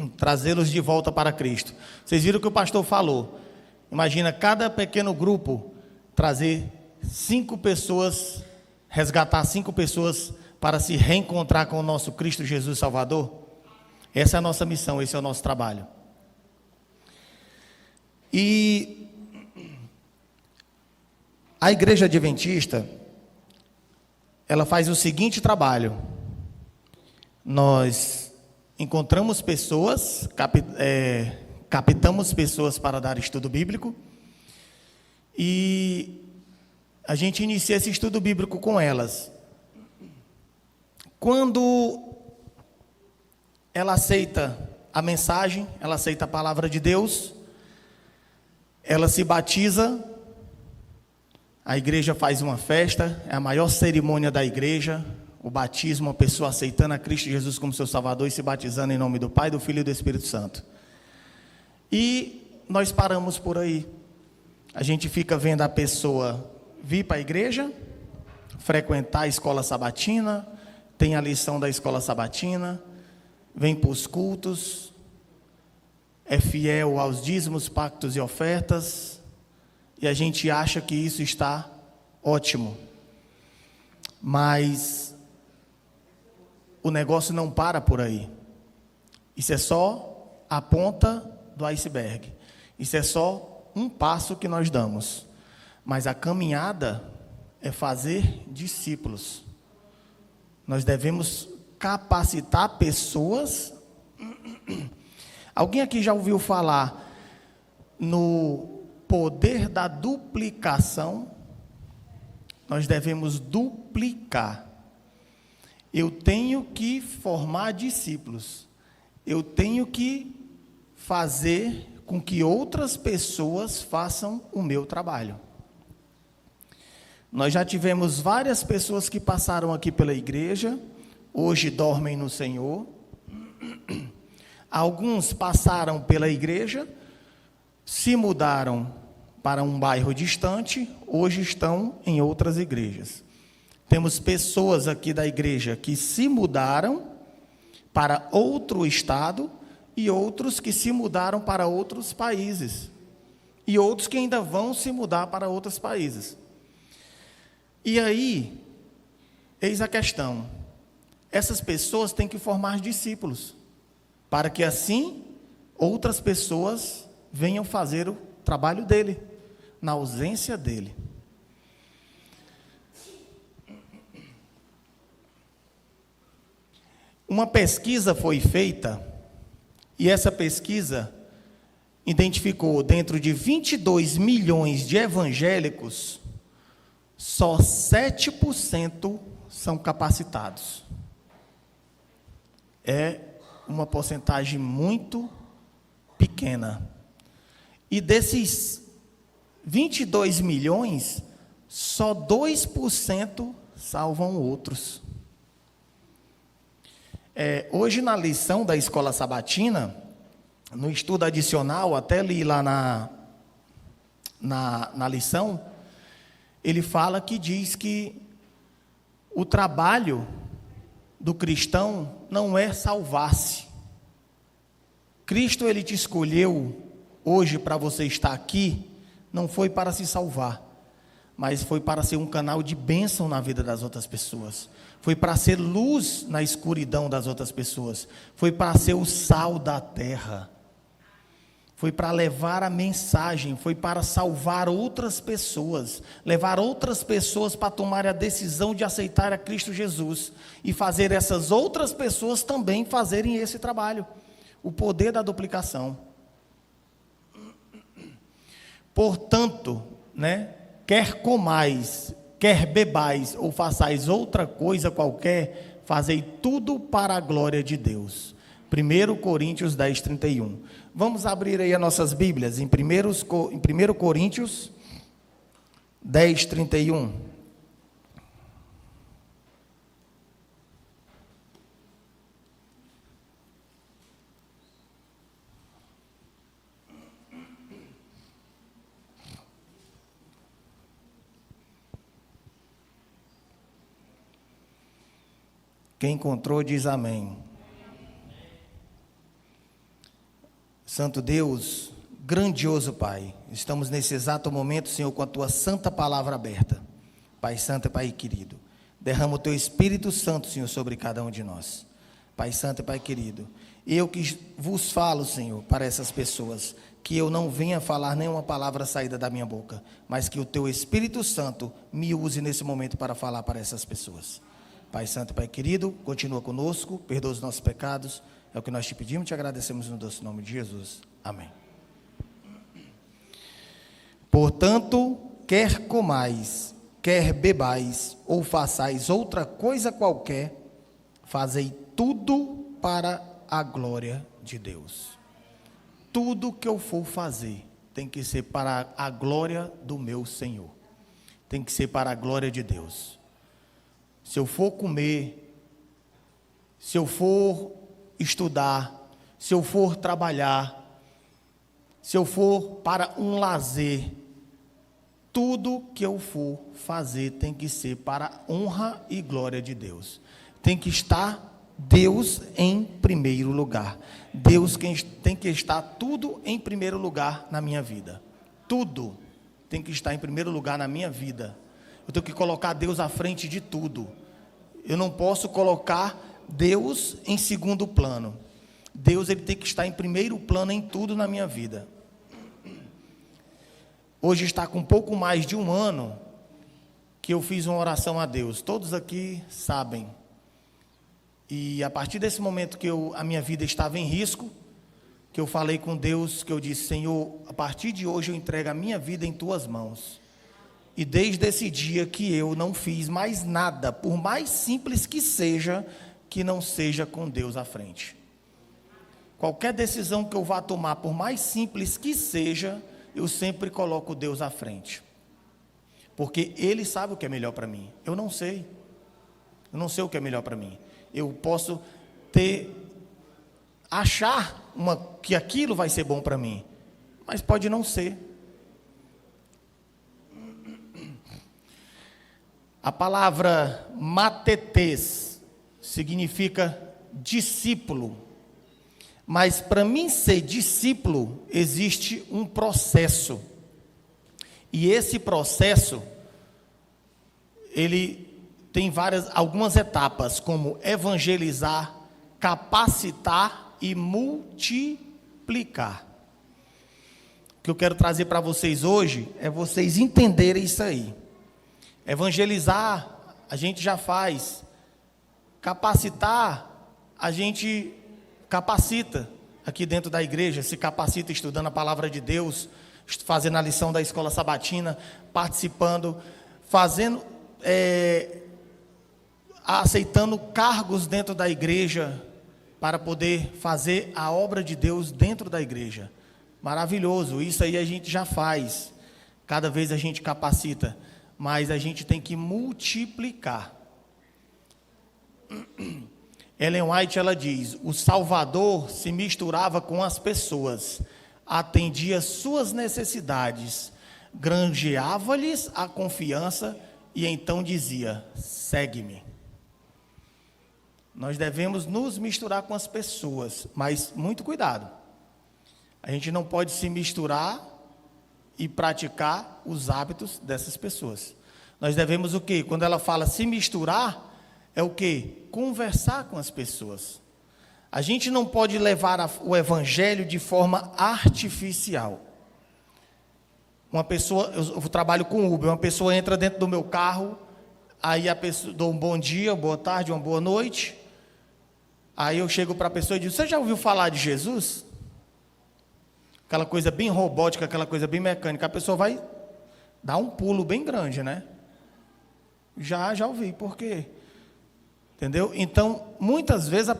trazê-los de volta para Cristo. Vocês viram o que o pastor falou. Imagina cada pequeno grupo trazer 5 pessoas, resgatar 5 pessoas para se reencontrar com o nosso Cristo Jesus Salvador. Essa é a nossa missão, esse é o nosso trabalho. E a Igreja Adventista, ela faz o seguinte trabalho: nós encontramos pessoas, captamos pessoas para dar estudo bíblico, e a gente inicia esse estudo bíblico com elas. Quando ela aceita a mensagem, ela aceita a palavra de Deus, ela se batiza, a igreja faz uma festa, é a maior cerimônia da igreja, o batismo, a pessoa aceitando a Cristo Jesus como seu Salvador e se batizando em nome do Pai, do Filho e do Espírito Santo. E nós paramos por aí. A gente fica vendo a pessoa vir para a igreja, frequentar a escola sabatina, tem a lição da escola sabatina, vem para os cultos, é fiel aos dízimos, pactos e ofertas, e a gente acha que isso está ótimo. Mas o negócio não para por aí. Isso é só a ponta do iceberg. Isso é só um passo que nós damos. Mas a caminhada é fazer discípulos. Nós devemos capacitar pessoas. Alguém aqui já ouviu falar no poder da duplicação? Nós devemos duplicar. Eu tenho que formar discípulos. Eu tenho que fazer com que outras pessoas façam o meu trabalho. Nós já tivemos várias pessoas que passaram aqui pela igreja, hoje dormem no Senhor. Alguns passaram pela igreja, se mudaram para um bairro distante, hoje estão em outras igrejas. Temos pessoas aqui da igreja que se mudaram para outro estado e outros que se mudaram para outros países. E outros que ainda vão se mudar para outros países. E aí, eis a questão. Essas pessoas têm que formar discípulos, para que assim outras pessoas venham fazer o trabalho dele, na ausência dele. Uma pesquisa foi feita, e essa pesquisa identificou dentro de 22 milhões de evangélicos, só 7% são capacitados. É uma porcentagem muito pequena. E desses 22 milhões, só 2% salvam outros. Hoje na lição da escola sabatina, no estudo adicional, até li lá na lição, ele fala que diz que o trabalho do cristão não é salvar-se. Cristo, ele te escolheu hoje para você estar aqui, não foi para se salvar, mas foi para ser um canal de bênção na vida das outras pessoas. Foi para ser luz na escuridão das outras pessoas. Foi para ser o sal da terra. Foi para levar a mensagem, foi para salvar outras pessoas, levar outras pessoas para tomar a decisão de aceitar a Cristo Jesus e fazer essas outras pessoas também fazerem esse trabalho. O poder da duplicação. Portanto, quer comais, quer bebais ou façais outra coisa qualquer, fazei tudo para a glória de Deus. 1 Coríntios 10, 31. Vamos abrir aí as nossas Bíblias em 1 Coríntios 10, 31. Quem encontrou diz amém. Santo Deus, grandioso Pai, estamos nesse exato momento, Senhor, com a Tua santa palavra aberta. Pai Santo e Pai querido, derrama o Teu Espírito Santo, Senhor, sobre cada um de nós. Pai Santo e Pai querido, eu que vos falo, Senhor, para essas pessoas, que eu não venha falar nenhuma palavra saída da minha boca, mas que o Teu Espírito Santo me use nesse momento para falar para essas pessoas. Pai Santo e Pai querido, continua conosco, perdoa os nossos pecados, é o que nós te pedimos e te agradecemos no doce nome de Jesus. Amém. Portanto, quer comais, quer bebais, ou façais outra coisa qualquer, fazei tudo para a glória de Deus. Tudo que eu for fazer tem que ser para a glória do meu Senhor. Tem que ser para a glória de Deus. Se eu for comer, se eu for estudar, se eu for trabalhar, se eu for para um lazer, tudo que eu for fazer tem que ser para a honra e glória de Deus. Tem que estar Deus em primeiro lugar. Deus tem que estar tudo em primeiro lugar na minha vida. Tudo tem que estar em primeiro lugar na minha vida. Eu tenho que colocar Deus à frente de tudo. Eu não posso colocar Deus em segundo plano. Deus, ele tem que estar em primeiro plano em tudo na minha vida. Hoje está com um pouco mais de um ano que eu fiz uma oração a Deus. Todos aqui sabem. E a partir desse momento que a minha vida estava em risco, que eu falei com Deus, que eu disse: Senhor, a partir de hoje eu entrego a minha vida em Tuas mãos. E desde esse dia que eu não fiz mais nada, por mais simples que seja, que não seja com Deus à frente. Qualquer decisão que eu vá tomar, por mais simples que seja, eu sempre coloco Deus à frente. Porque Ele sabe o que é melhor para mim. Eu não sei. Eu não sei o que é melhor para mim. Eu posso achar que aquilo vai ser bom para mim, mas pode não ser. A palavra matetes significa discípulo, mas para mim ser discípulo existe um processo, e esse processo ele tem algumas etapas, como evangelizar, capacitar e multiplicar. O que eu quero trazer para vocês hoje é vocês entenderem isso aí. Evangelizar, a gente já faz. Capacitar, a gente capacita aqui dentro da igreja, se capacita estudando a palavra de Deus, fazendo a lição da escola sabatina, participando, aceitando cargos dentro da igreja para poder fazer a obra de Deus dentro da igreja. Maravilhoso, isso aí a gente já faz. Cada vez a gente capacita, mas a gente tem que multiplicar. Ellen White, ela diz: o Salvador se misturava com as pessoas, atendia suas necessidades, granjeava-lhes a confiança e então dizia: segue-me. Nós devemos nos misturar com as pessoas, mas muito cuidado. A gente não pode se misturar e praticar os hábitos dessas pessoas. Nós devemos o quê? Quando ela fala se misturar, é o quê? Conversar com as pessoas. A gente não pode levar o evangelho de forma artificial. Uma pessoa, eu trabalho com Uber, uma pessoa entra dentro do meu carro, aí a pessoa dou um bom dia, boa tarde, uma boa noite. Aí eu chego para a pessoa e digo: você já ouviu falar de Jesus? Aquela coisa bem robótica, aquela coisa bem mecânica. A pessoa vai dar um pulo bem grande, né? Já ouvi, por quê? Entendeu? Então, muitas vezes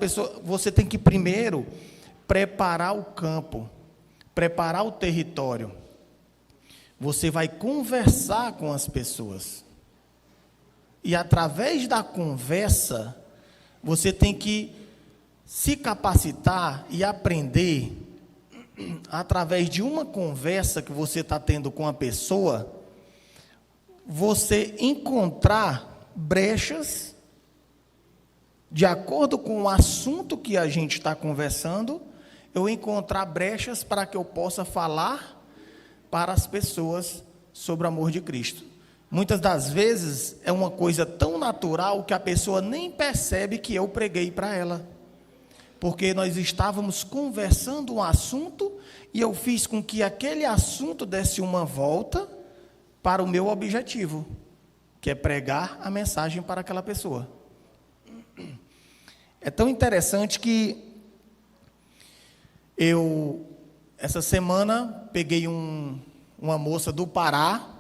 você tem que primeiro preparar o campo, preparar o território. Você vai conversar com as pessoas. E através da conversa, você tem que se capacitar e aprender, através de uma conversa que você está tendo com a pessoa, você encontrar brechas de acordo com o assunto que a gente está conversando eu encontrar brechas para que eu possa falar para as pessoas sobre o amor de Cristo. Muitas das vezes é uma coisa tão natural que a pessoa nem percebe que eu preguei para ela, porque nós estávamos conversando um assunto e eu fiz com que aquele assunto desse uma volta para o meu objetivo, que é pregar a mensagem para aquela pessoa. É tão interessante que essa semana, peguei uma moça do Pará,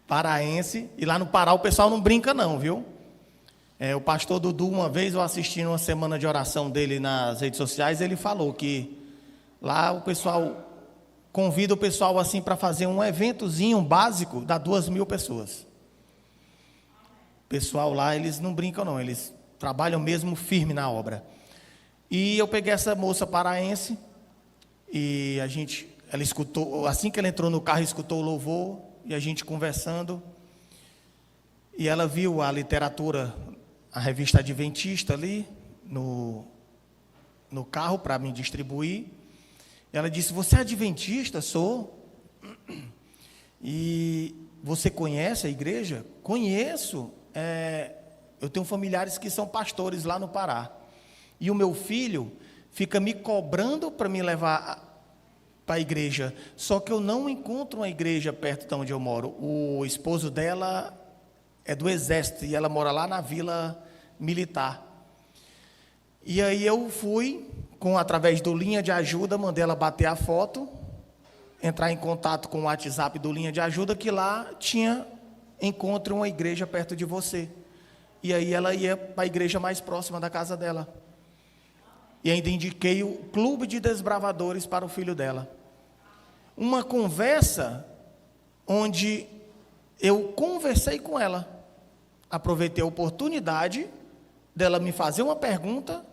paraense, e lá no Pará o pessoal não brinca não, viu? O pastor Dudu, uma vez eu assisti uma semana de oração dele nas redes sociais, ele falou que lá o pessoal convida o pessoal assim para fazer um eventozinho básico, dá 2.000 pessoas. O pessoal lá, eles não brincam não, eles trabalham mesmo firme na obra. E eu peguei essa moça paraense, e ela escutou, assim que ela entrou no carro, escutou o louvor, e a gente conversando, e ela viu a literatura, a revista Adventista ali, no carro para me distribuir. Ela disse: você é adventista? Sou. E você conhece a igreja? Conheço. Eu tenho familiares que são pastores lá no Pará. E o meu filho fica me cobrando para me levar para a igreja. Só que eu não encontro uma igreja perto de onde eu moro. O esposo dela é do exército e ela mora lá na vila militar. E aí eu fui, através do Linha de Ajuda, mandei ela bater a foto, entrar em contato com o WhatsApp do Linha de Ajuda, que lá encontre uma igreja perto de você. E aí ela ia para a igreja mais próxima da casa dela. E ainda indiquei o Clube de Desbravadores para o filho dela. Uma conversa onde eu conversei com ela. Aproveitei a oportunidade dela me fazer uma pergunta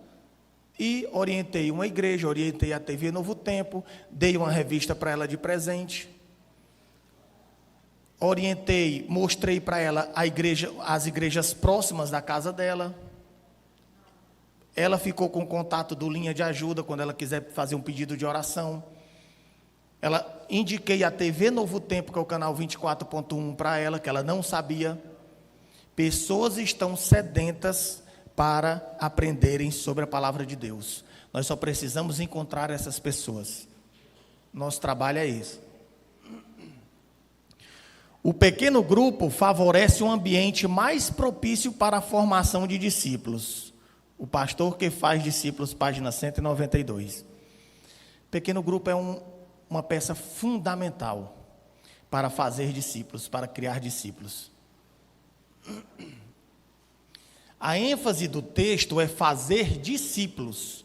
e orientei uma igreja, orientei a TV Novo Tempo, dei uma revista para ela de presente. Orientei, mostrei para ela as igrejas próximas da casa dela. Ela ficou com o contato do Linha de Ajuda, quando ela quiser fazer um pedido de oração. Indiquei a TV Novo Tempo, que é o canal 24.1 para ela, que ela não sabia. Pessoas estão sedentas para aprenderem sobre a palavra de Deus. Nós só precisamos encontrar essas pessoas. Nosso trabalho é esse. O pequeno grupo favorece um ambiente mais propício para a formação de discípulos. O pastor que faz discípulos, página 192. Pequeno grupo é uma peça fundamental para fazer discípulos, para criar discípulos. A ênfase do texto é fazer discípulos.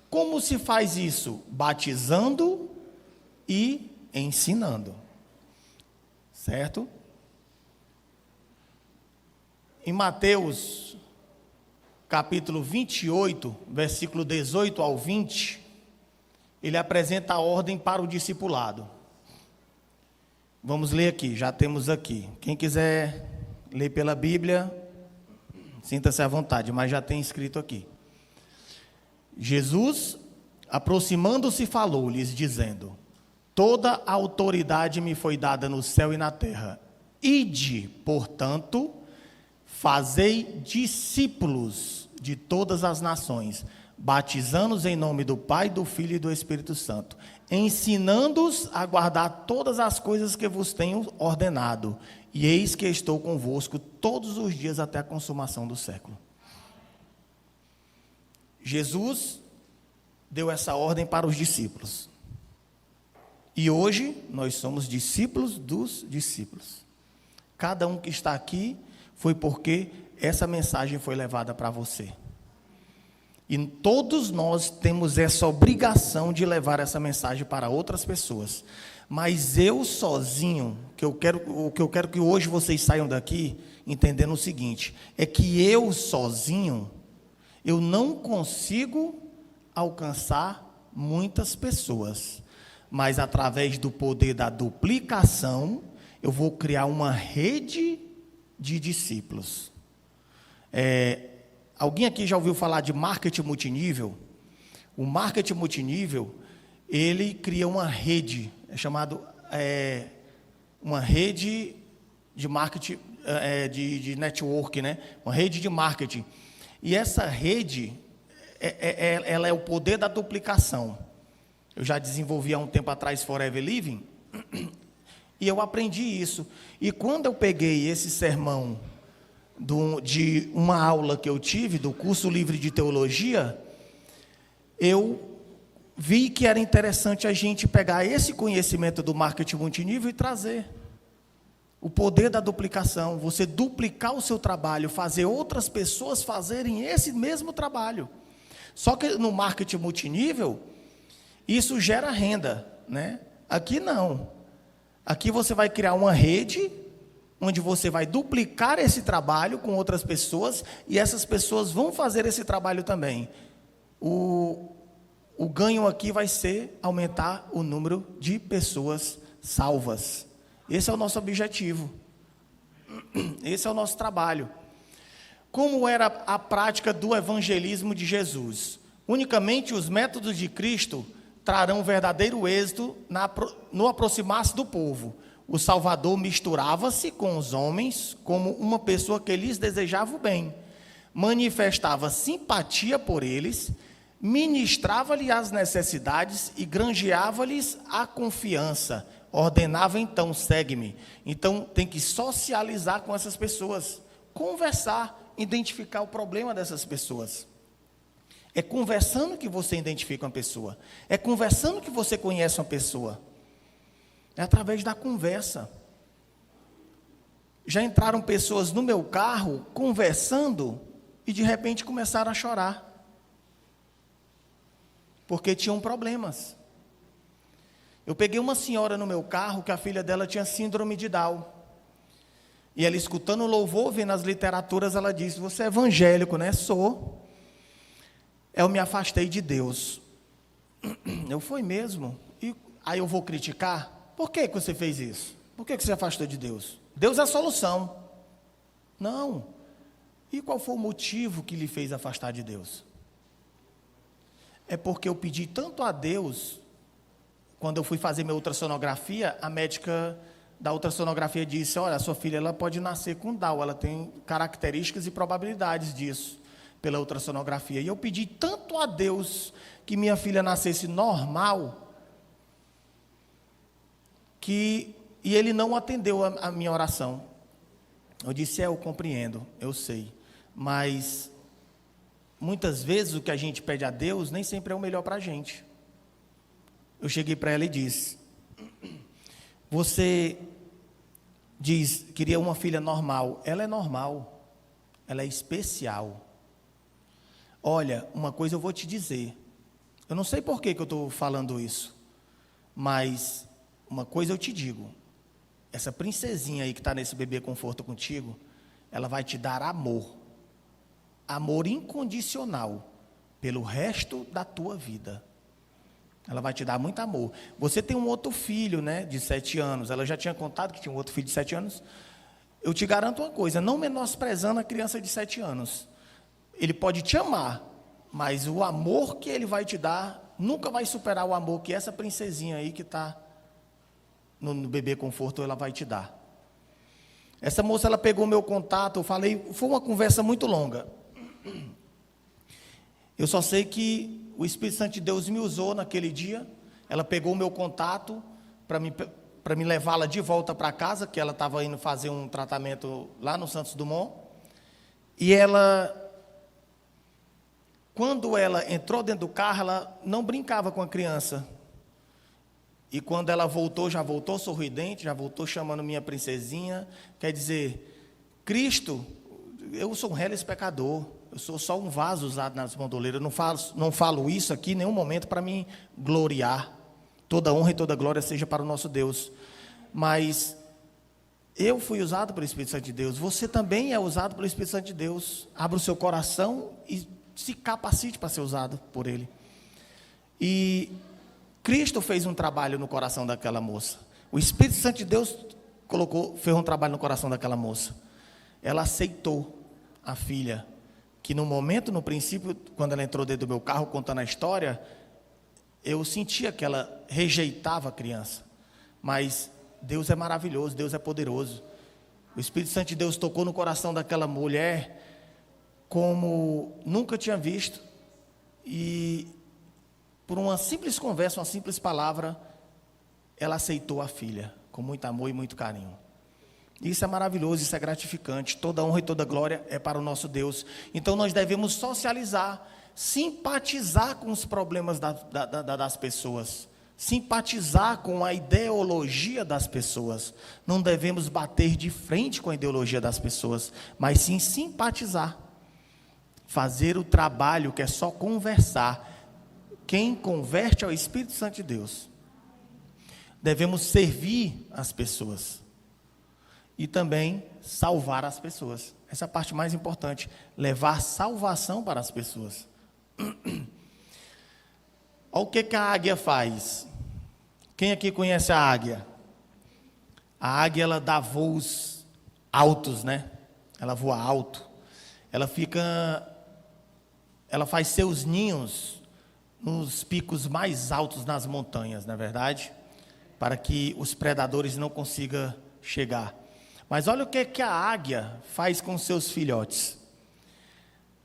Como se faz isso? Batizando e ensinando. Certo? Em Mateus, capítulo 28, versículo 18 ao 20, ele apresenta a ordem para o discipulado. Vamos ler aqui, já temos aqui. Quem quiser ler pela Bíblia, sinta-se à vontade, mas já tem escrito aqui. Jesus, aproximando-se, falou-lhes, dizendo: toda a autoridade me foi dada no céu e na terra. Ide, portanto, fazei discípulos de todas as nações, batizando-os em nome do Pai, do Filho e do Espírito Santo, ensinando-os a guardar todas as coisas que vos tenho ordenado, e eis que estou convosco todos os dias até a consumação do século. Jesus deu essa ordem para os discípulos. E hoje nós somos discípulos dos discípulos. Cada um que está aqui foi porque essa mensagem foi levada para você. E todos nós temos essa obrigação de levar essa mensagem para outras pessoas. Mas eu sozinho, o que eu quero que hoje vocês saiam daqui entendendo o seguinte, é que eu sozinho, eu não consigo alcançar muitas pessoas. Mas através do poder da duplicação, eu vou criar uma rede de discípulos. Alguém aqui já ouviu falar de marketing multinível? O marketing multinível, ele cria uma rede, é chamado uma rede de marketing, de network, né? Uma rede de marketing. E essa rede, ela é o poder da duplicação. Eu já desenvolvi há um tempo atrás Forever Living, e eu aprendi isso. E quando eu peguei esse sermão de uma aula que eu tive, do curso livre de teologia, eu vi que era interessante a gente pegar esse conhecimento do marketing multinível e trazer o poder da duplicação, você duplicar o seu trabalho, fazer outras pessoas fazerem esse mesmo trabalho. Só que no marketing multinível, isso gera renda, né? Aqui não. Aqui você vai criar uma rede, onde você vai duplicar esse trabalho com outras pessoas, e essas pessoas vão fazer esse trabalho também. O ganho aqui vai ser aumentar o número de pessoas salvas. Esse é o nosso objetivo. Esse é o nosso trabalho. Como era a prática do evangelismo de Jesus? Unicamente os métodos de Cristo trarão verdadeiro êxito no aproximar-se do povo. O Salvador misturava-se com os homens como uma pessoa que lhes desejava o bem. Manifestava simpatia por eles, ministrava-lhe as necessidades e granjeava-lhes a confiança. Ordenava então, segue-me. Então tem que socializar com essas pessoas, conversar, identificar o problema dessas pessoas. É conversando que você identifica uma pessoa, é conversando que você conhece uma pessoa, é através da conversa. Já entraram pessoas no meu carro, conversando, e de repente começaram a chorar, porque tinham problemas. Eu peguei uma senhora no meu carro, que a filha dela tinha síndrome de Down. E ela, escutando o louvor, vendo as literaturas, ela disse: você é evangélico, né? Sou. Eu me afastei de Deus. Eu fui mesmo. E aí eu vou criticar? Por que você fez isso? Por que você se afastou de Deus? Deus é a solução. Não. E qual foi o motivo que lhe fez afastar de Deus? É porque eu pedi tanto a Deus. Quando eu fui fazer minha ultrassonografia, a médica da ultrassonografia disse: olha, a sua filha ela pode nascer com Down, ela tem características e probabilidades disso, pela ultrassonografia. E eu pedi tanto a Deus que minha filha nascesse normal, e ele não atendeu a minha oração. Eu disse: eu compreendo, eu sei, mas muitas vezes o que a gente pede a Deus nem sempre é o melhor para a gente. Eu cheguei para ela e disse: você queria uma filha normal. Ela é normal, ela é especial. Olha, uma coisa eu vou te dizer, eu não sei por que eu estou falando isso, mas uma coisa eu te digo: essa princesinha aí que está nesse bebê conforto contigo, ela vai te dar amor, amor incondicional, pelo resto da tua vida. Ela vai te dar muito amor. Você tem um outro filho, né, de 7 anos. Ela já tinha contado que tinha um outro filho de 7 anos. Eu te garanto uma coisa, não menosprezando a criança de 7 anos. Ele pode te amar, mas o amor que ele vai te dar nunca vai superar o amor que essa princesinha aí que está no bebê conforto, ela vai te dar. Essa moça, ela pegou meu contato, eu falei, foi uma conversa muito longa. Eu só sei que o Espírito Santo de Deus me usou naquele dia. Ela pegou o meu contato para me levá-la de volta para casa, que ela estava indo fazer um tratamento lá no Santos Dumont. E ela, quando ela entrou dentro do carro, ela não brincava com a criança. E quando ela voltou, já voltou sorridente, já voltou chamando minha princesinha. Quer dizer, Cristo, eu sou um reles pecador. Eu sou só um vaso usado nas bandoleiras. Eu não falo isso aqui em nenhum momento para me gloriar. Toda honra e toda glória seja para o nosso Deus. Mas eu fui usado pelo Espírito Santo de Deus. Você também é usado pelo Espírito Santo de Deus. Abra o seu coração e se capacite para ser usado por Ele. E Cristo fez um trabalho no coração daquela moça. O Espírito Santo de Deus fez um trabalho no coração daquela moça. Ela aceitou a filha que no momento, no princípio, quando ela entrou dentro do meu carro contando a história, eu sentia que ela rejeitava a criança. Mas Deus é maravilhoso, Deus é poderoso. O Espírito Santo de Deus tocou no coração daquela mulher como nunca tinha visto. E por uma simples conversa, uma simples palavra, ela aceitou a filha, com muito amor e muito carinho. Isso é maravilhoso, isso é gratificante. Toda honra e toda glória é para o nosso Deus. Então nós devemos socializar, simpatizar com os problemas das pessoas, simpatizar com a ideologia das pessoas. Não devemos bater de frente com a ideologia das pessoas, mas sim simpatizar. Fazer o trabalho que é só conversar. Quem converte é o Espírito Santo de Deus. Devemos servir as pessoas e também salvar as pessoas. Essa é a parte mais importante, levar salvação para as pessoas. Olha o que a águia faz. Quem aqui conhece a águia? A águia, ela dá voos altos, né? Ela voa alto. Ela faz seus ninhos nos picos mais altos nas montanhas, não é verdade? Para que os predadores não consigam chegar. Mas olha o que a águia faz com seus filhotes.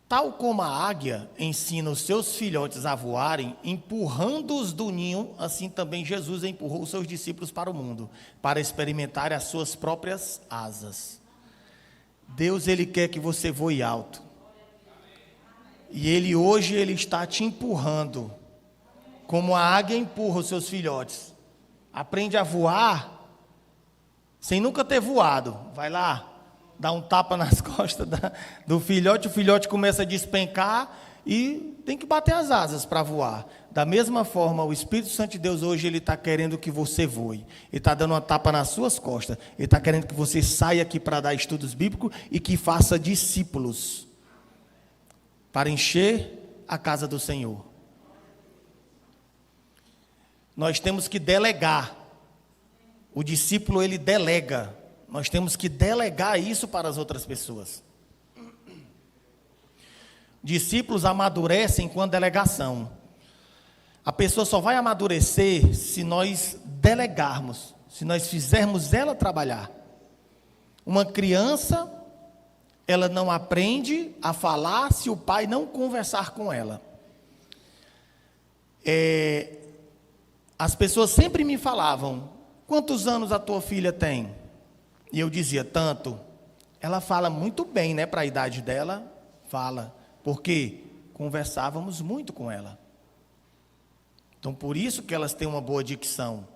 Tal como a águia ensina os seus filhotes a voarem, empurrando-os do ninho, assim também Jesus empurrou os seus discípulos para o mundo, para experimentar as suas próprias asas. Deus, Ele quer que você voe alto. E hoje Ele está te empurrando, como a águia empurra os seus filhotes. Aprende a voar sem nunca ter voado. Vai lá, dá um tapa nas costas do filhote, o filhote começa a despencar e tem que bater as asas para voar. Da mesma forma, o Espírito Santo de Deus hoje, Ele está querendo que você voe. Ele está dando uma tapa nas suas costas. Ele está querendo que você saia aqui para dar estudos bíblicos e que faça discípulos, para encher a casa do Senhor. Nós temos que delegar. O discípulo, ele delega. Nós temos que delegar isso para as outras pessoas. Discípulos amadurecem com a delegação. A pessoa só vai amadurecer se nós delegarmos, se nós fizermos ela trabalhar. Uma criança, ela não aprende a falar se o pai não conversar com ela. As pessoas sempre me falavam: quantos anos a tua filha tem? E eu dizia: tanto. Ela fala muito bem, né? Para a idade dela, fala. Porque conversávamos muito com ela. Então, por isso que elas têm uma boa dicção.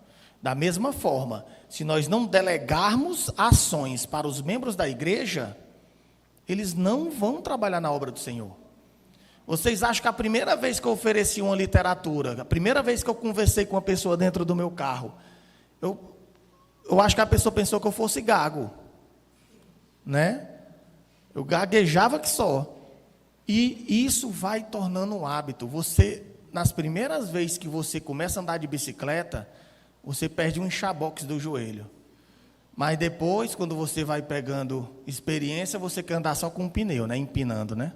Da mesma forma, se nós não delegarmos ações para os membros da igreja, eles não vão trabalhar na obra do Senhor. Vocês acham que a primeira vez que eu ofereci uma literatura, a primeira vez que eu conversei com uma pessoa dentro do meu carro, eu acho que a pessoa pensou que eu fosse gago, né? Eu gaguejava que só. E isso vai tornando um hábito. Você, nas primeiras vezes que você começa a andar de bicicleta, você perde um enxabox do joelho. Mas depois, quando você vai pegando experiência, você quer andar só com um pneu, né? Empinando, né?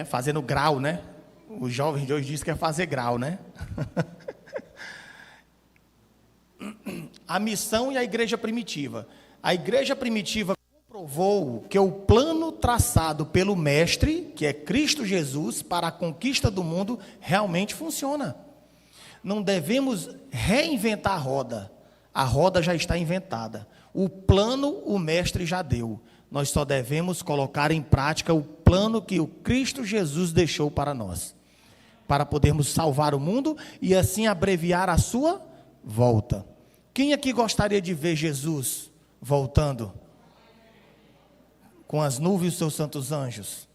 Fazendo grau, né? Os jovens de hoje dizem que é fazer grau, né? A missão e a igreja primitiva. A igreja primitiva comprovou que o plano traçado pelo Mestre, que é Cristo Jesus, para a conquista do mundo, realmente funciona. Não devemos reinventar a roda já está inventada. O plano o Mestre já deu. Nós só devemos colocar em prática o plano que o Cristo Jesus deixou para nós, para podermos salvar o mundo e assim abreviar a sua volta. Quem aqui gostaria de ver Jesus voltando com as nuvens e os seus santos anjos?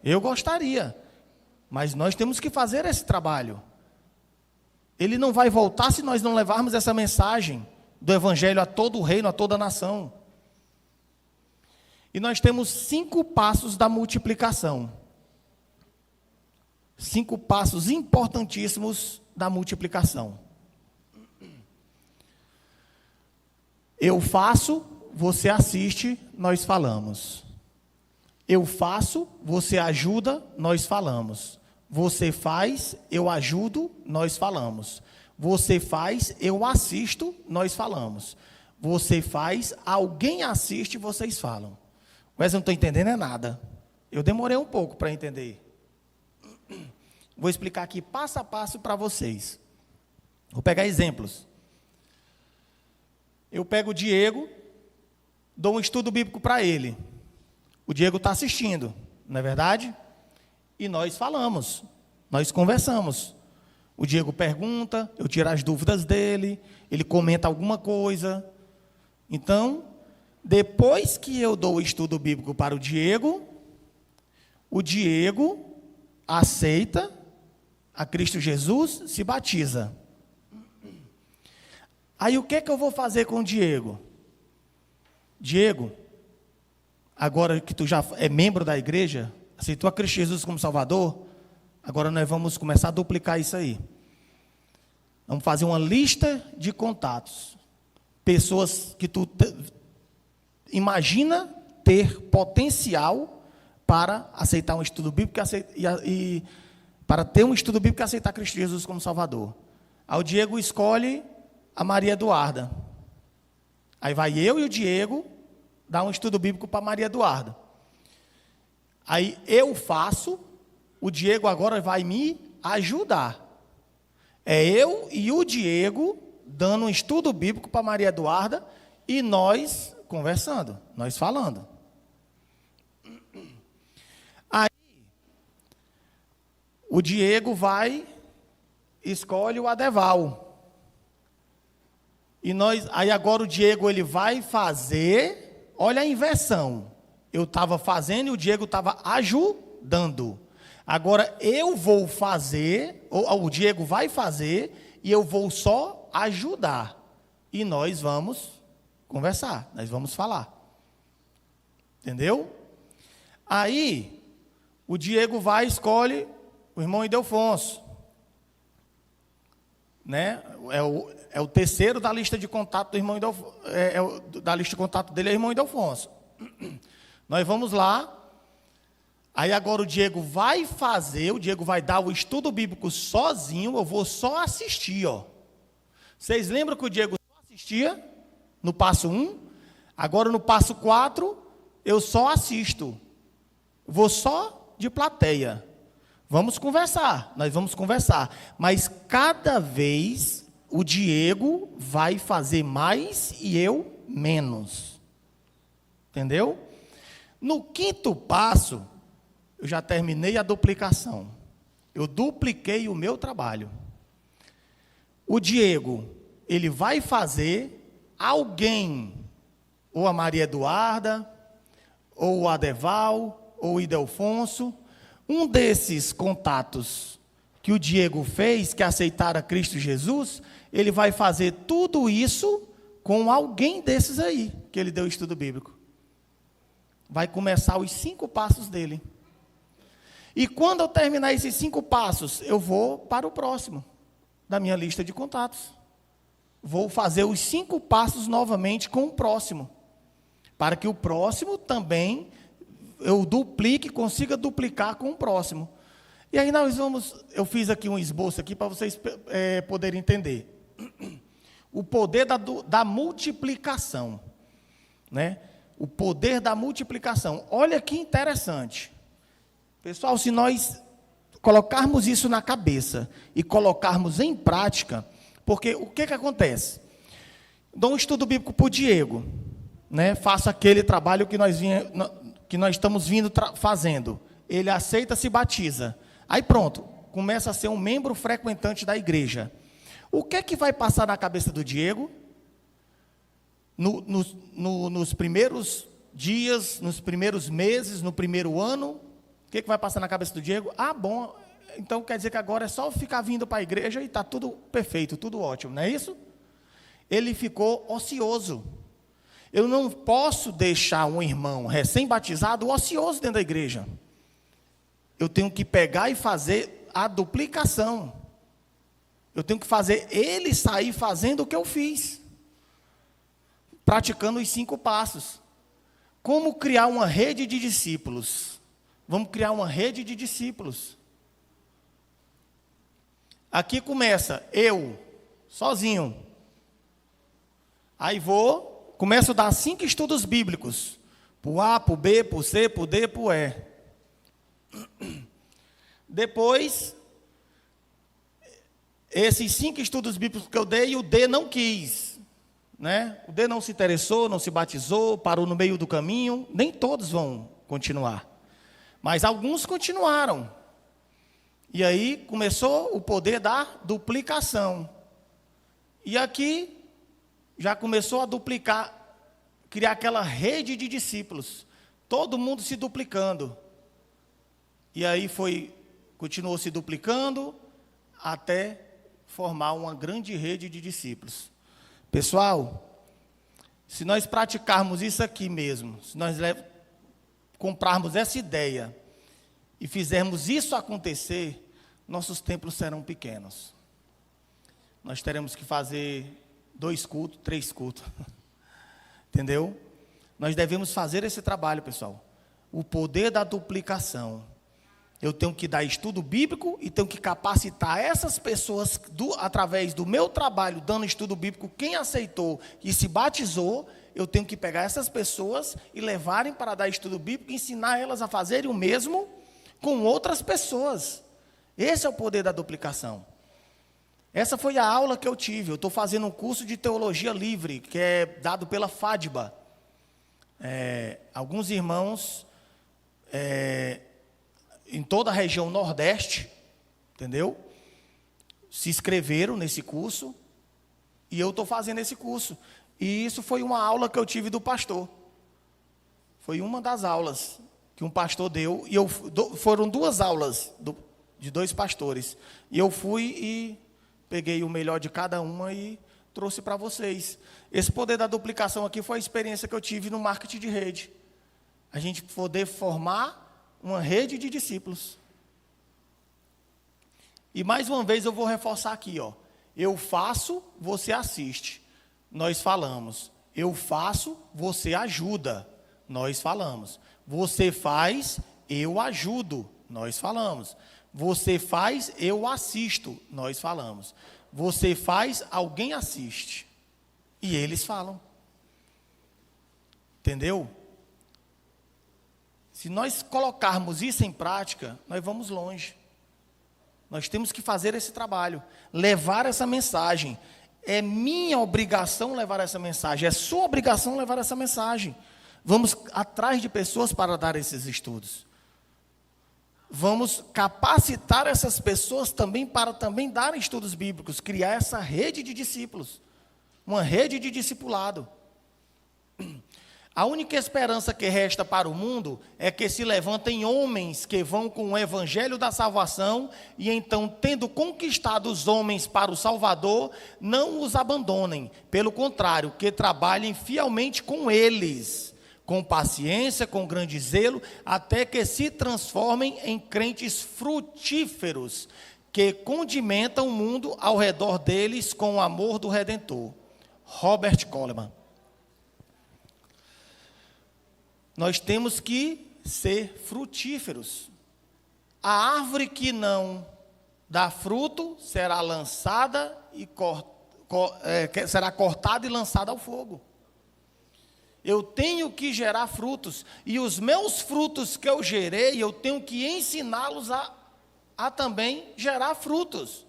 Eu gostaria, mas nós temos que fazer esse trabalho. Ele não vai voltar se nós não levarmos essa mensagem do Evangelho a todo o reino, a toda a nação. E nós temos 5 passos da multiplicação. 5 passos importantíssimos da multiplicação. Eu faço, você assiste, nós falamos. Eu faço, você ajuda, nós falamos. Você faz, eu ajudo, nós falamos. Você faz, eu assisto, nós falamos. Você faz, alguém assiste, vocês falam. Mas eu não estou entendendo nada. Eu demorei um pouco para entender. Vou explicar aqui passo a passo para vocês. Vou pegar exemplos. Eu pego o Diego, dou um estudo bíblico para ele. O Diego está assistindo, não é verdade? E nós falamos, nós conversamos. O Diego pergunta, eu tiro as dúvidas dele, ele comenta alguma coisa. Então, depois que eu dou o estudo bíblico para o Diego aceita a Cristo Jesus, se batiza. Aí o que eu vou fazer com o Diego? Diego, agora que tu já é membro da igreja, aceitou a Cristo Jesus como Salvador, agora nós vamos começar a duplicar isso aí. Vamos fazer uma lista de contatos. Pessoas que tu imagina ter potencial para aceitar um estudo bíblico e para ter um estudo bíblico e aceitar Cristo Jesus como Salvador. Aí o Diego escolhe a Maria Eduarda. Aí vai eu e o Diego dar um estudo bíblico para Maria Eduarda. Aí eu faço, o Diego agora vai me ajudar. É eu e o Diego dando um estudo bíblico para Maria Eduarda e nós conversando, nós falando. Aí o Diego vai, escolhe o Adeval. E aí agora o Diego ele vai fazer, olha a inversão. Eu estava fazendo e o Diego estava ajudando. Agora eu vou fazer, ou o Diego vai fazer, e eu vou só ajudar. E nós vamos conversar, nós vamos falar. Entendeu? Aí, o Diego vai e escolhe o irmão Ildefonso. Né? É o terceiro da lista de contato do irmão Ildefonso. Da lista de contato dele é o irmão Ildefonso. Nós vamos lá. Aí agora o Diego vai fazer, o Diego vai dar o estudo bíblico sozinho, eu vou só assistir, ó. Vocês lembram que o Diego só assistia no passo 1? Agora no passo 4, eu só assisto. Vou só de plateia. Vamos conversar, nós vamos conversar. Mas cada vez o Diego vai fazer mais e eu menos. Entendeu? No quinto passo, eu já terminei a duplicação. Eu dupliquei o meu trabalho. O Diego, ele vai fazer, alguém, ou a Maria Eduarda, ou o Adeval, ou o Ildefonso, um desses contatos que o Diego fez, que aceitaram a Cristo Jesus, ele vai fazer tudo isso com alguém desses aí, que ele deu o estudo bíblico. Vai começar os 5 passos dele. E quando eu terminar esses 5 passos, eu vou para o próximo da minha lista de contatos. Vou fazer os 5 passos novamente com o próximo. Para que o próximo também eu duplique, consiga duplicar com o próximo. E aí eu fiz aqui um esboço aqui para vocês poderem entender. O poder da multiplicação. Né? O poder da multiplicação. Olha que interessante. Pessoal, se nós colocarmos isso na cabeça e colocarmos em prática, porque o que acontece? Dou um estudo bíblico para o Diego, né? Faço aquele trabalho que nós estamos vindo fazendo. Ele aceita, se batiza. Aí pronto, começa a ser um membro frequentante da igreja. O que vai passar na cabeça do Diego? Nos primeiros dias, nos primeiros meses, no primeiro ano, o que vai passar na cabeça do Diego? Ah, bom, então quer dizer que agora é só ficar vindo para a igreja e está tudo perfeito, tudo ótimo, não é isso? Ele ficou ocioso. Eu não posso deixar um irmão recém-batizado ocioso dentro da igreja. Eu tenho que pegar e fazer a duplicação. Eu tenho que fazer ele sair fazendo o que eu fiz. Praticando os 5 passos. Como criar uma rede de discípulos? Vamos criar uma rede de discípulos. Aqui começa eu, sozinho. Aí começo a dar 5 estudos bíblicos. Para o A, para o B, para o C, para o D, para o E. Depois, esses 5 estudos bíblicos que eu dei, o D não quis. Né? O D não se interessou, não se batizou, parou no meio do caminho. Nem todos vão continuar. Mas alguns continuaram. E aí começou o poder da duplicação. E aqui já começou a duplicar, criar aquela rede de discípulos. Todo mundo se duplicando. E aí continuou se duplicando até formar uma grande rede de discípulos. Pessoal, se nós praticarmos isso aqui mesmo, se nós comprarmos essa ideia e fizermos isso acontecer, nossos templos serão pequenos. Nós teremos que fazer 2 cultos, 3 cultos. Entendeu? Nós devemos fazer esse trabalho, pessoal. O poder da duplicação. Eu tenho que dar estudo bíblico e tenho que capacitar essas pessoas, através do meu trabalho, dando estudo bíblico, quem aceitou e se batizou, eu tenho que pegar essas pessoas e levarem para dar estudo bíblico e ensinar elas a fazerem o mesmo com outras pessoas. Esse é o poder da duplicação. Essa foi a aula que eu tive. Eu estou fazendo um curso de teologia livre, que é dado pela FADBA. Alguns irmãos em toda a região Nordeste, entendeu? Se inscreveram nesse curso, e eu estou fazendo esse curso. E isso foi uma aula que eu tive do pastor. Foi uma das aulas que um pastor deu, e foram 2 aulas de 2 pastores. E eu fui e peguei o melhor de cada uma e trouxe para vocês. Esse poder da duplicação aqui foi a experiência que eu tive no marketing de rede. A gente poder formar uma rede de discípulos. E mais uma vez eu vou reforçar aqui, ó. Eu faço, você assiste. Nós falamos. Eu faço, você ajuda. Nós falamos. Você faz, eu ajudo. Nós falamos. Você faz, eu assisto. Nós falamos. Você faz, alguém assiste. E eles falam. Entendeu? Se nós colocarmos isso em prática, nós vamos longe. Nós temos que fazer esse trabalho, levar essa mensagem. É minha obrigação levar essa mensagem, é sua obrigação levar essa mensagem. Vamos atrás de pessoas para dar esses estudos. Vamos capacitar essas pessoas também para também dar estudos bíblicos, criar essa rede de discípulos, uma rede de discipulado. A única esperança que resta para o mundo é que se levantem homens que vão com o evangelho da salvação e então, tendo conquistado os homens para o Salvador, não os abandonem. Pelo contrário, que trabalhem fielmente com eles, com paciência, com grande zelo, até que se transformem em crentes frutíferos, que condimentam o mundo ao redor deles com o amor do Redentor. Robert Coleman. Nós temos que ser frutíferos. A árvore que não dá fruto será lançada e será cortada e lançada ao fogo. Eu tenho que gerar frutos, e os meus frutos que eu gerei, eu tenho que ensiná-los a também gerar frutos.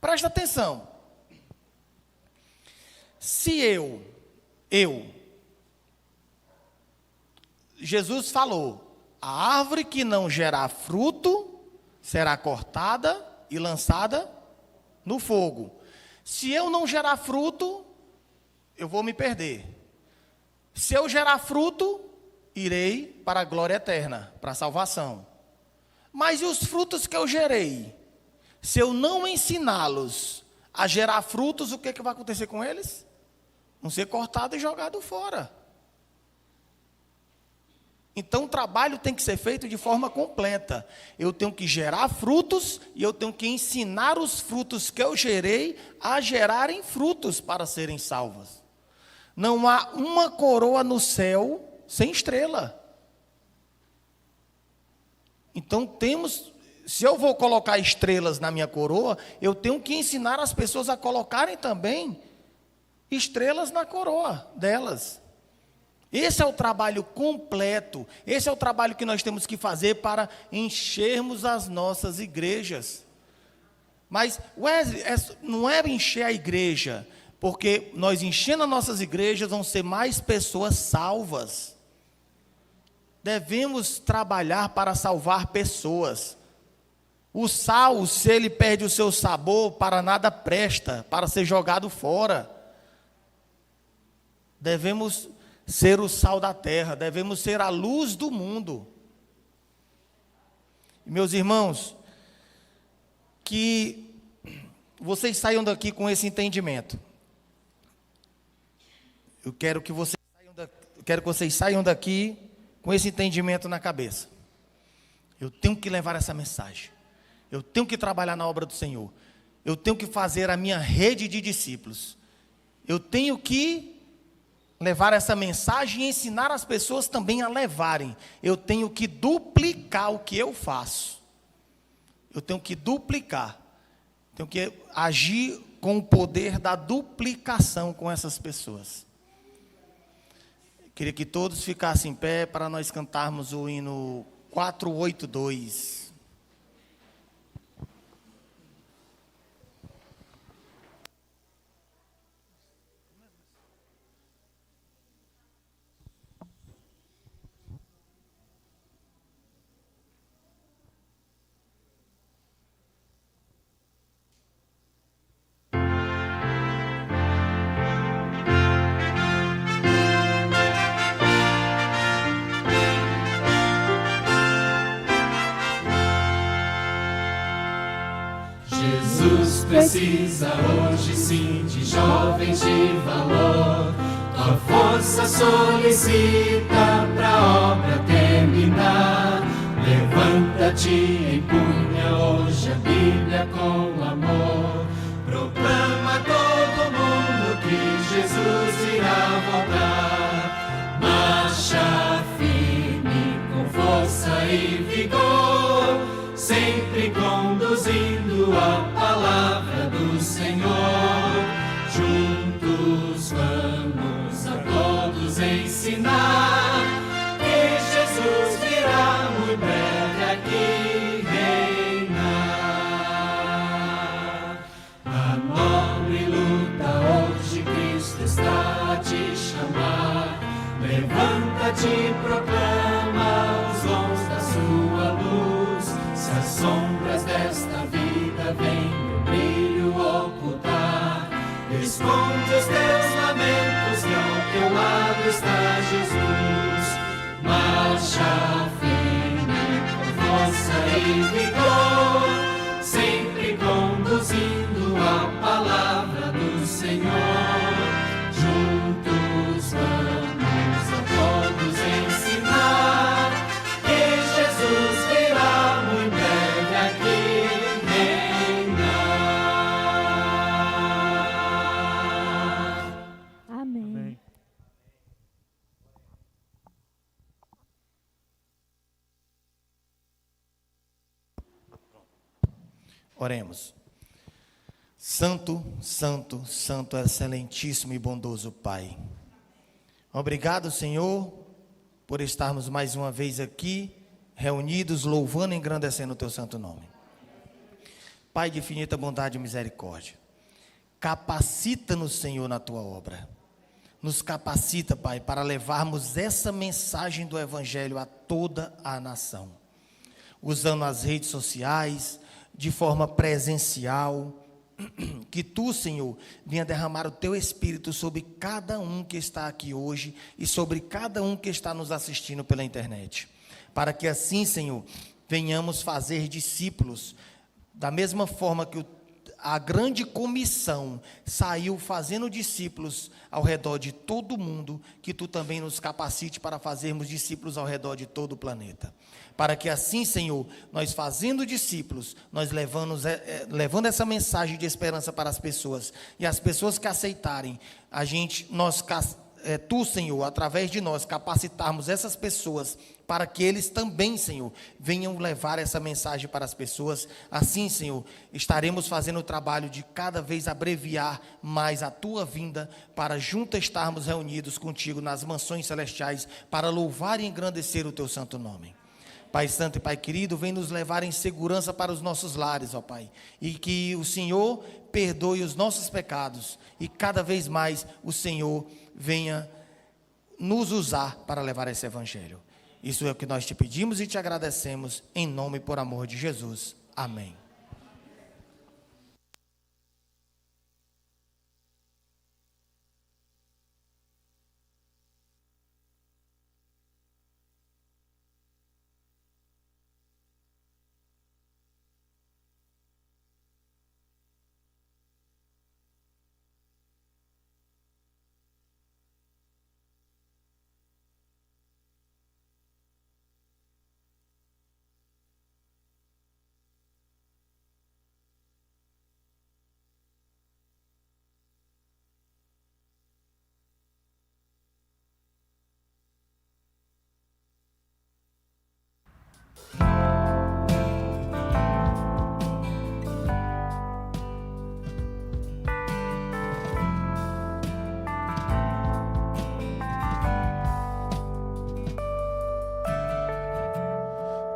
Presta atenção. Se Jesus falou, a árvore que não gerar fruto será cortada e lançada no fogo. Se eu não gerar fruto, eu vou me perder. Se eu gerar fruto, irei para a glória eterna, para a salvação. Mas e os frutos que eu gerei? Se eu não ensiná-los a gerar frutos, o que vai acontecer com eles? Vão ser cortados e jogados fora. Então, o trabalho tem que ser feito de forma completa. Eu tenho que gerar frutos e eu tenho que ensinar os frutos que eu gerei a gerarem frutos para serem salvos. Não há uma coroa no céu sem estrela. Então se eu vou colocar estrelas na minha coroa, eu tenho que ensinar as pessoas a colocarem também estrelas na coroa delas. Esse é o trabalho completo, esse é o trabalho que nós temos que fazer para enchermos as nossas igrejas. Mas, Wesley, não é encher a igreja, porque nós enchendo as nossas igrejas vão ser mais pessoas salvas. Devemos trabalhar para salvar pessoas. O sal, se ele perde o seu sabor, para nada presta, para ser jogado fora. Devemos ser o sal da terra, devemos ser a luz do mundo. Meus irmãos, que vocês saiam daqui com esse entendimento. Eu quero que vocês saiam daqui com esse entendimento na cabeça. Eu tenho que levar essa mensagem. Eu tenho que trabalhar na obra do Senhor. Eu tenho que fazer a minha rede de discípulos. Eu tenho que levar essa mensagem e ensinar as pessoas também a levarem. Eu tenho que duplicar o que eu faço. Eu tenho que duplicar. Tenho que agir com o poder da duplicação com essas pessoas. Queria que todos ficassem em pé para nós cantarmos o hino 482. Jesus precisa hoje sim de jovens de valor. Tua força solicita pra obra terminar. Levanta-te e empunha hoje a Bíblia com amor. Proclama a todo mundo que Jesus irá voltar. Marcha firme com força e vigor, sempre conduzindo a palavra do Senhor. Juntos vamos a todos ensinar que Jesus virá muito breve aqui reinar. A nobre luta hoje Cristo está a te chamar. Levanta-te e proclama os dons da sua luz. Se as sombras desta vida vêm o brilho ocultar, esconde os teus lamentos que ao teu lado está Jesus. Marcha firme com força e vigor, sempre conduzindo a palavra do Senhor. Juntos vamos a todos ensinar que Jesus virá muito breve aqui reinar. Amém. Oremos. Santo, santo, santo, excelentíssimo e bondoso Pai. Obrigado, Senhor, por estarmos mais uma vez aqui, reunidos, louvando e engrandecendo o Teu santo nome. Pai de infinita bondade e misericórdia, capacita-nos, Senhor, na Tua obra. Nos capacita, Pai, para levarmos essa mensagem do Evangelho a toda a nação. Usando as redes sociais, de forma presencial, que Tu, Senhor, venha derramar o Teu Espírito sobre cada um que está aqui hoje e sobre cada um que está nos assistindo pela internet. Para que assim, Senhor, venhamos fazer discípulos, da mesma forma que a grande comissão saiu fazendo discípulos ao redor de todo o mundo, que Tu também nos capacite para fazermos discípulos ao redor de todo o planeta. Para que assim, Senhor, nós fazendo discípulos, nós levando essa mensagem de esperança para as pessoas, e as pessoas que aceitarem, nós Tu, Senhor, através de nós, capacitarmos essas pessoas para que eles também, Senhor, venham levar essa mensagem para as pessoas. Assim, Senhor, estaremos fazendo o trabalho de cada vez abreviar mais a Tua vinda, para juntos estarmos reunidos contigo nas mansões celestiais, para louvar e engrandecer o Teu santo nome. Pai santo e Pai querido, vem nos levar em segurança para os nossos lares, ó Pai, e que o Senhor perdoe os nossos pecados, e cada vez mais o Senhor venha nos usar para levar esse evangelho. Isso é o que nós te pedimos e te agradecemos, em nome e por amor de Jesus. Amém.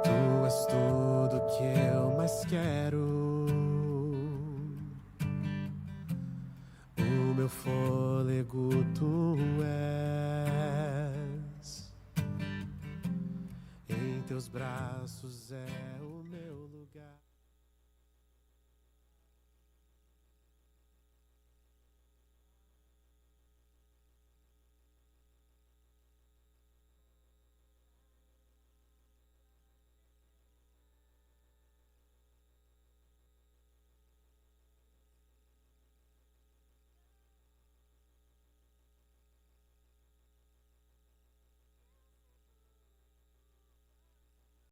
Tu és tudo que eu mais quero. O meu fôlego tu és. Em teus braços é o meu lugar.